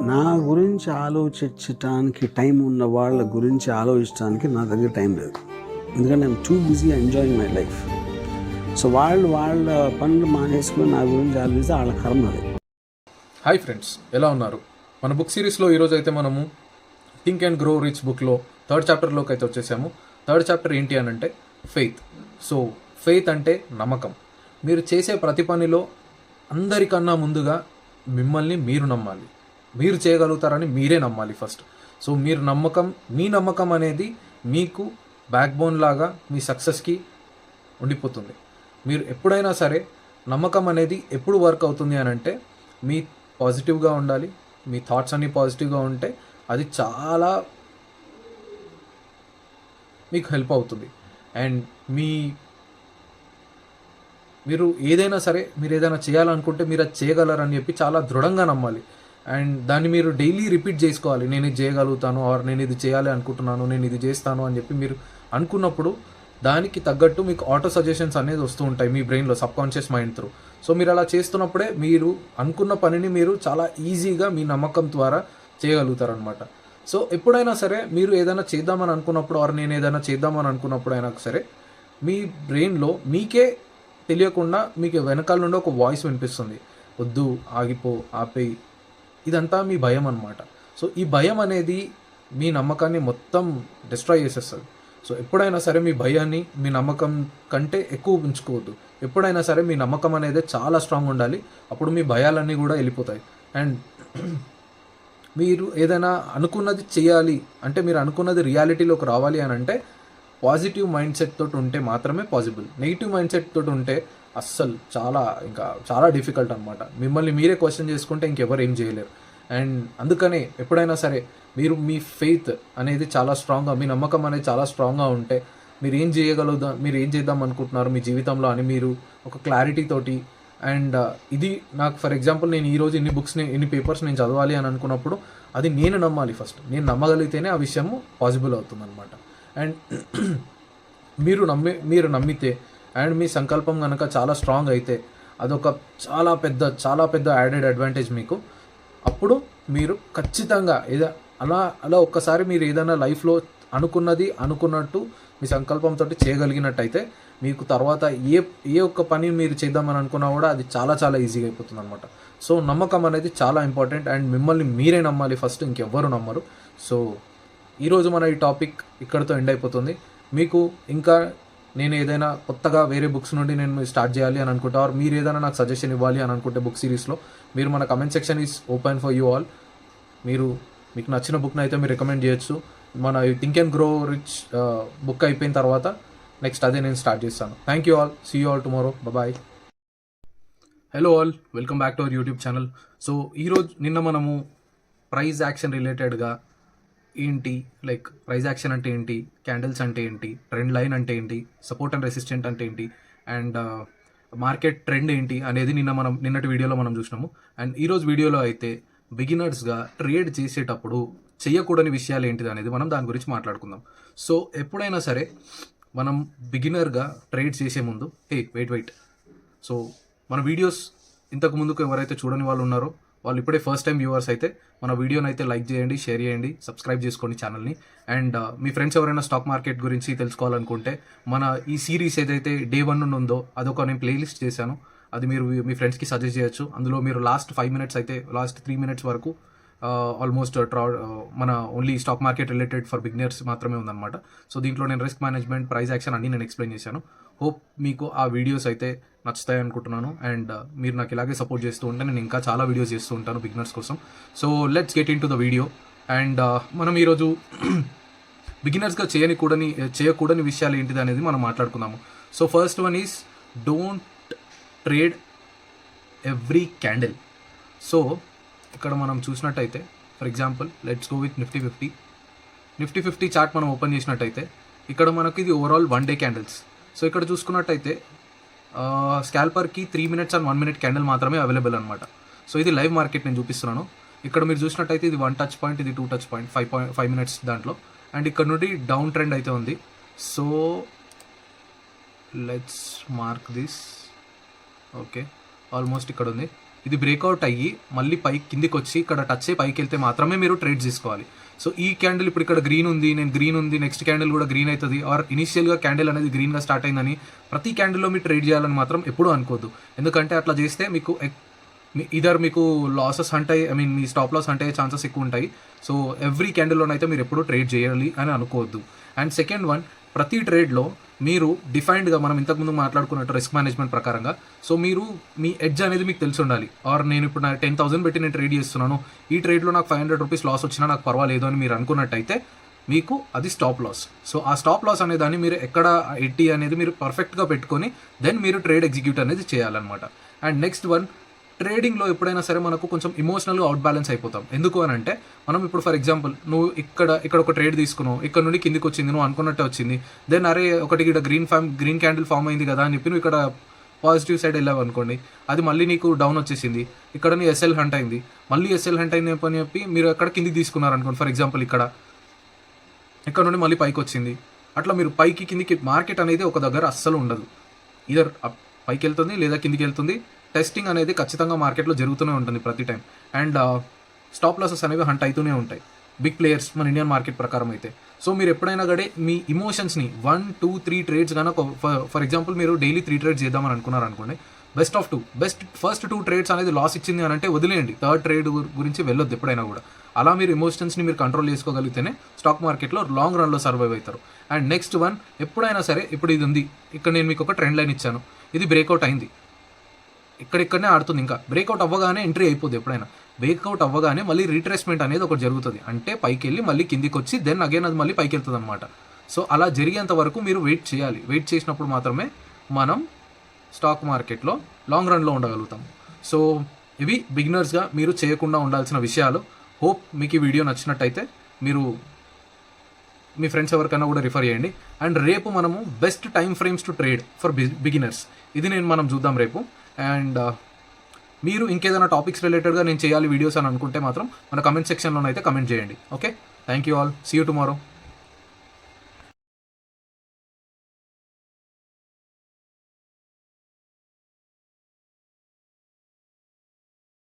నా గురించి ఆలోచించటానికి టైం ఉన్న వాళ్ళ గురించి ఆలోచించడానికి నా దగ్గర టైం లేదు. ఎందుకంటే I'm too busy enjoying my life. So వాళ్ళ పనులు మానేసుకుని నా గురించి ఆలోచిస్తే వాళ్ళ కర్మ అది. హాయ్ ఫ్రెండ్స్, ఎలా ఉన్నారు? మన బుక్ సిరీస్లో ఈరోజు అయితే మనము థింక్ అండ్ గ్రో రిచ్ బుక్లో థర్డ్ చాప్టర్లోకి అయితే వచ్చేసాము. థర్డ్ చాప్టర్ ఏంటి అని అంటే ఫెయిత్. సో ఫెయిత్ అంటే నమ్మకం. మీరు చేసే ప్రతి పనిలో అందరికన్నా ముందుగా మిమ్మల్ని మీరు నమ్మాలి. మీరు చేయగలుగుతారని మీరే నమ్మాలి ఫస్ట్. సో మీ నమ్మకం అనేది మీకు బ్యాక్ బోన్ లాగా మీ సక్సెస్కి ఉండిపోతుంది. మీరు ఎప్పుడైనా సరే నమ్మకం అనేది ఎప్పుడు వర్క్ అవుతుంది అని అంటే మీ పాజిటివ్గా ఉండాలి. మీ థాట్స్ అన్నీ పాజిటివ్గా ఉంటే అది చాలా మీకు హెల్ప్ అవుతుంది. అండ్ మీరు ఏదైనా సరే మీరు ఏదైనా చేయాలనుకుంటే మీరు అది చేయగలరని చెప్పి చాలా దృఢంగా నమ్మాలి. అండ్ దాన్ని మీరు డైలీ రిపీట్ చేసుకోవాలి. నేను ఇది చేయగలుగుతాను, ఆర్ నేను ఇది చేయాలి అనుకుంటున్నాను, నేను ఇది చేస్తాను అని చెప్పి మీరు అనుకున్నప్పుడు దానికి తగ్గట్టు మీకు ఆటో సజెషన్స్ అనేది వస్తూ ఉంటాయి మీ బ్రెయిన్లో, సబ్కాన్షియస్ మైండ్ త్రూ. సో మీరు అలా చేస్తున్నప్పుడే మీరు అనుకున్న పనిని మీరు చాలా ఈజీగా మీ నమ్మకం ద్వారా చేయగలుగుతారనమాట. సో ఎప్పుడైనా సరే మీరు ఏదైనా చేద్దామని అనుకున్నప్పుడు, ఆర్ నేను ఏదైనా చేద్దామని అనుకున్నప్పుడు అయినా సరే మీ బ్రెయిన్లో మీకే తెలియకుండా మీకు వెనకాల నుండి ఒక వాయిస్ వినిపిస్తుంది, వద్దు, ఆగిపో, ఆపేయి. ఇదంతా మీ భయం అనమాట. సో ఈ భయం అనేది మీ నమ్మకాన్ని మొత్తం డిస్ట్రాయ్ చేసేస్తుంది. సో ఎప్పుడైనా సరే మీ భయాన్ని మీ నమ్మకం కంటే ఎక్కువ ఉంచుకోవద్దు. ఎప్పుడైనా సరే మీ నమ్మకం అనేది చాలా స్ట్రాంగ్ ఉండాలి. అప్పుడు మీ భయాలన్నీ కూడా వెళ్ళిపోతాయి. అండ్ మీరు ఏదైనా అనుకున్నది చేయాలి అంటే, మీరు అనుకున్నది రియాలిటీలోకి రావాలి అని అంటే పాజిటివ్ మైండ్ సెట్ తోటి ఉంటే మాత్రమే పాసిబుల్. నెగిటివ్ మైండ్ సెట్ తోటి ఉంటే అస్సలు చాలా డిఫికల్ట్ అనమాట. మిమ్మల్ని మీరే క్వశ్చన్ చేసుకుంటే ఇంకెవరు ఏం చేయలేరు. అండ్ అందుకనే ఎప్పుడైనా సరే మీరు మీ ఫెయిత్ అనేది చాలా స్ట్రాంగ్గా, మీ నమ్మకం అనేది చాలా స్ట్రాంగ్గా ఉంటే మీరు ఏం చేద్దాం అనుకుంటున్నారు మీ జీవితంలో అని మీరు ఒక క్లారిటీ తోటి. అండ్ ఇది నాకు ఫర్ ఎగ్జాంపుల్, నేను ఈరోజు ఇన్ని పేపర్స్ నేను చదవాలి అని అనుకున్నప్పుడు అది నేను నమ్మాలి ఫస్ట్. నేను నమ్మగలిగితేనే ఆ విషయము పాసిబుల్ అవుతుంది అనమాట. అండ్ మీరు నమ్మితే అండ్ మీ సంకల్పం కనుక చాలా స్ట్రాంగ్ అయితే అదొక చాలా పెద్ద యాడెడ్ అడ్వాంటేజ్ మీకు. అప్పుడు మీరు ఖచ్చితంగా అలా ఒక్కసారి మీరు ఏదైనా లైఫ్లో అనుకున్నట్టు మీ సంకల్పంతో చేయగలిగినట్టయితే మీకు తర్వాత ఏ ఒక్క పని మీరు చేద్దామని అనుకున్నా కూడా అది చాలా ఈజీగా అయిపోతుంది అనమాట. సో నమ్మకం అనేది చాలా ఇంపార్టెంట్. అండ్ మిమ్మల్ని మీరే నమ్మాలి ఫస్ట్, ఇంకెవ్వరు నమ్మరు. సో ఈరోజు మన ఈ టాపిక్ ఇక్కడితో ఎండ్ అయిపోతుంది. మీకు ఇంకా నేను ఏదైనా కొత్తగా వేరే బుక్స్ నుండి నేను స్టార్ట్ చేయాలి అని అనుకుంటా, ఆర్ మీరు ఏదైనా నాకు సజెషన్ ఇవ్వాలి అని అనుకుంటే బుక్ సిరీస్లో, మీరు మన comment section is open for you all. మీకు నచ్చిన బుక్ని అయితే మీరు రికమెండ్ చేయొచ్చు. మన think and grow rich book అయిపోయిన తర్వాత నెక్స్ట్ అదే నేను స్టార్ట్ చేస్తాను. Thank you all. See you all tomorrow. Bye. Hello all, welcome back to our YouTube channel. So నిన్న మనము ప్రైజ్ యాక్షన్ రిలేటెడ్గా ప్రైజ్ యాక్షన్ అంటే ఏంటి, క్యాండిల్స్ అంటే ఏంటి, ట్రెండ్ లైన్ అంటే ఏంటి, సపోర్ట్ అండ్ రెసిస్టెంట్ అంటే ఏంటి, అండ్ మార్కెట్ ట్రెండ్ ఏంటి అనేది నిన్నటి వీడియోలో మనం చూసినాము. అండ్ ఈరోజు వీడియోలో అయితే బిగినర్స్గా ట్రేడ్ చేసేటప్పుడు చేయకూడని విషయాలు ఏంటిది అనేది మనం దాని గురించి మాట్లాడుకుందాం. సో ఎప్పుడైనా సరే మనం బిగినర్గా ట్రేడ్ చేసే ముందు వెయిట్. సో మన వీడియోస్ ఇంతకు ముందుకు ఎవరైతే చూడని వాళ్ళు ఉన్నారో వాళ్ళు ఇప్పుడే ఫస్ట్ టైం వ్యూవర్స్ అయితే మన వీడియోని అయితే లైక్ చేయండి, షేర్ చేయండి, సబ్స్క్రైబ్ చేసుకోండి ఛానల్ని. అండ్ మీ ఫ్రెండ్స్ ఎవరైనా స్టాక్ మార్కెట్ గురించి తెలుసుకోవాలనుకుంటే మన ఈ సిరీస్ ఏదైతే Day 1 నుండి ఉందో అదొక నేను ప్లేలిస్ట్ చేశాను. అది మీరు మీ ఫ్రెండ్స్కి సజెస్ట్ చేయొచ్చు. అందులో మీరు లాస్ట్ 3 మినిట్స్ వరకు ఆల్మోస్ట్ మన only stock market related for beginners మాత్రమే ఉందన్నమాట. సో దీంట్లో నేను రిస్క్ మేనేజ్మెంట్, ప్రైస్ యాక్షన్ అన్నీ నేను ఎక్స్ప్లెయిన్ చేశాను. హోప్ మీకు ఆ వీడియోస్ అయితే నచ్చుతాయి అనుకుంటున్నాను. అండ్ మీరు నాకు ఇలాగే సపోర్ట్ చేస్తూ ఉంటే నేను ఇంకా చాలా వీడియోస్ చేస్తూ ఉంటాను బిగినర్స్ కోసం. So let's get in to the video. And మనం ఈరోజు బిగినర్స్గా చేయకూడని విషయాలు ఏంటిది అనేది మనం మాట్లాడుకుందాము. So first one is don't trade every candle. So ఇక్కడ మనం చూసినట్టయితే for example let's go with Nifty 50 chart మనం ఓపెన్ చేసినట్టయితే ఇక్కడ మనకి ఇది ఓవరాల్ 1 డే క్యాండిల్స్. సో ఇక్కడ చూసుకున్నట్టయితే స్కాల్పర్కి 3 మినిట్స్ అండ్ 1 మినిట్ క్యాండిల్ మాత్రమే అవైలబుల్ అనమాట. సో ఇది లైవ్ మార్కెట్ నేను చూపిస్తున్నాను. ఇక్కడ మీరు చూసినట్టయితే ఇది 1 టచ్ పాయింట్, ఇది 2 టచ్ పాయింట్, 5 మినిట్స్ దాంట్లో. అండ్ ఇక్కడ నుండి డౌన్ ట్రెండ్ అయితే ఉంది. So let's mark this. Okay, almost ఇక్కడ ఉంది. ఇది బ్రేక్అవుట్ అయ్యి మళ్ళీ కిందికి వచ్చి ఇక్కడ టచ్ అయ్యి పైకి వెళ్తే మాత్రమే మీరు ట్రేడ్ తీసుకోవాలి. సో ఈ క్యాండిల్ ఇప్పుడు ఇక్కడ గ్రీన్ ఉంది, నేను గ్రీన్ ఉంది, నెక్స్ట్ క్యాండిల్ కూడా గ్రీన్ అవుతుంది, ఆర్ ఇనిషియల్గా క్యాండిల్ అనేది గ్రీన్గా స్టార్ట్ అయిందని ప్రతి క్యాండిల్లో మీరు ట్రేడ్ చేయాలని మాత్రం ఎప్పుడూ అనుకోవద్దు. ఎందుకంటే అట్లా చేస్తే మీకు లాసెస్ అంటే మీ స్టాప్ లాస్ అంటే ఛాన్సెస్ ఎక్కువ ఉంటాయి. సో ఎవ్రీ క్యాండిల్లోనైతే మీరు ఎప్పుడూ ట్రేడ్ చేయాలి అని అనుకోవద్దు. అండ్ సెకండ్ వన్, ప్రతి ట్రేడ్లో మీరు డిఫైన్డ్గా మనం ఇంతకుముందు మాట్లాడుకున్నట్టు రిస్క్ మేనేజ్మెంట్ ప్రకారంగా సో మీరు మీ ఎడ్జ్ అనేది మీకు తెలిసి ఉండాలి. ఆర్ నేను ఇప్పుడు నా 10,000 పెట్టి నేను ట్రేడ్ చేస్తున్నాను, ఈ ట్రేడ్లో నాకు 500 రూపీస్ లాస్ వచ్చినా నాకు పర్వాలేదు అని మీరు అనుకున్నట్టయితే మీకు అది స్టాప్ లాస్. సో ఆ స్టాప్ లాస్ అనే దాన్ని మీరు ఎక్కడ ఎట్టి అనేది మీరు పర్ఫెక్ట్గా పెట్టుకొని దెన్ మీరు ట్రేడ్ ఎగ్జిక్యూట్ అనేది చేయాలన్నమాట. అండ్ నెక్స్ట్ వన్, ట్రేడింగ్లో ఎప్పుడైనా సరే మనకు కొంచెం ఇమోషనల్గా అవుట్ బ్యాలెన్స్ అయిపోతాం. ఎందుకు అని అంటే మనం ఇప్పుడు ఫర్ ఎగ్జాంపుల్ నువ్వు ఇక్కడ ఒక ట్రేడ్ తీసుకున్నావు, ఇక్కడ నుండి కిందికి వచ్చింది, నువ్వు అనుకున్నట్టే వచ్చింది, దెన్ అరే ఒకటి ఇక్కడ గ్రీన్ క్యాండిల్ ఫామ్ అయింది కదా అని చెప్పి నువ్వు ఇక్కడ పాజిటివ్ సైడ్ వెళ్ళావు అనుకోండి, అది మళ్ళీ నీకు డౌన్ వచ్చేసింది, ఇక్కడ నీ ఎస్ఎల్ హంట్ అయింది, మళ్ళీ ఎస్ఎల్ హంట్ అయింది అని చెప్పి మీరు ఎక్కడ కిందికి తీసుకున్నారు అనుకోండి, ఫర్ ఎగ్జాంపుల్ ఇక్కడ నుండి మళ్ళీ పైకి వచ్చింది, అట్లా మీరు పైకి కిందికి మార్కెట్ అనేది ఒక దగ్గర అస్సలు ఉండదు, ఇదర్ పైకి వెళ్తుంది లేదా కిందికి వెళ్తుంది. టెస్టింగ్ అనేది ఖచ్చితంగా మార్కెట్లో జరుగుతూనే ఉంటుంది ప్రతి టైం. అండ్ స్టాప్ లాసెస్ అనేవి హంట్ అవుతూనే ఉంటాయి బిగ్ ప్లేయర్స్ మన ఇండియన్ మార్కెట్ ప్రకారం అయితే. సో మీరు ఎప్పుడైనా గడే మీ ఇమోషన్స్ని 1, 2, 3 ట్రేడ్స్ కనుక ఫర్ ఎగ్జాంపుల్ మీరు డైలీ 3 ట్రేడ్స్ చేద్దామని అనుకున్నారు అనుకోండి, ఫస్ట్ 2 ట్రేడ్స్ అనేది లాస్ ఇచ్చింది అని అంటే వదిలేయండి, థర్డ్ ట్రేడ్ గురించి వెళ్ళొద్దు ఎప్పుడైనా కూడా. అలా మీరు ఇమోషన్స్ని మీరు కంట్రోల్ చేసుకోగలిగితేనే స్టాక్ మార్కెట్లో లాంగ్ రన్లో సర్వైవ్ అవుతారు. అండ్ నెక్స్ట్ వన్, ఎప్పుడైనా సరే ఇప్పుడు ఇది ఉంది, ఇక్కడ నేను మీకు ఒక ట్రెండ్ లైన్ ఇచ్చాను, ఇది బ్రేక్అవుట్ అయింది, ఇక్కడనే ఆడుతుంది, ఇంకా బ్రేక్అవుట్ అవ్వగానే ఎంట్రీ అయిపోద్ది. ఎప్పుడైనా బ్రేక్అవుట్ అవ్వగానే మళ్ళీ రీట్రేస్మెంట్ అనేది ఒకటి జరుగుతుంది, అంటే పైకి వెళ్ళి మళ్ళీ కిందికి వచ్చి దెన్ అగైన్ అది మళ్ళీ పైకి వెళ్తుంది అనమాట. సో అలా జరిగేంత వరకు మీరు వెయిట్ చేయాలి. వెయిట్ చేసినప్పుడు మాత్రమే మనం స్టాక్ మార్కెట్లో లాంగ్ రన్లో ఉండగలుగుతాం. సో ఇవి బిగినర్స్గా మీరు చేయకుండా ఉండాల్సిన విషయాలు. హోప్ మీకు ఈ వీడియో నచ్చినట్టయితే మీరు మీ ఫ్రెండ్స్ ఎవరికైనా కూడా రిఫర్ చేయండి. అండ్ రేపు మనము best time frames to trade for beginners ఇది మనం చూద్దాం రేపు. అండ్ మీరు ఇంకేదైనా టాపిక్స్ రిలేటెడ్గా నేను చేయాలి వీడియోస్ అని అనుకుంటే మాత్రం మన కమెంట్ సెక్షన్లోనైతే కమెంట్ చేయండి. Okay, thank you all, see you tomorrow.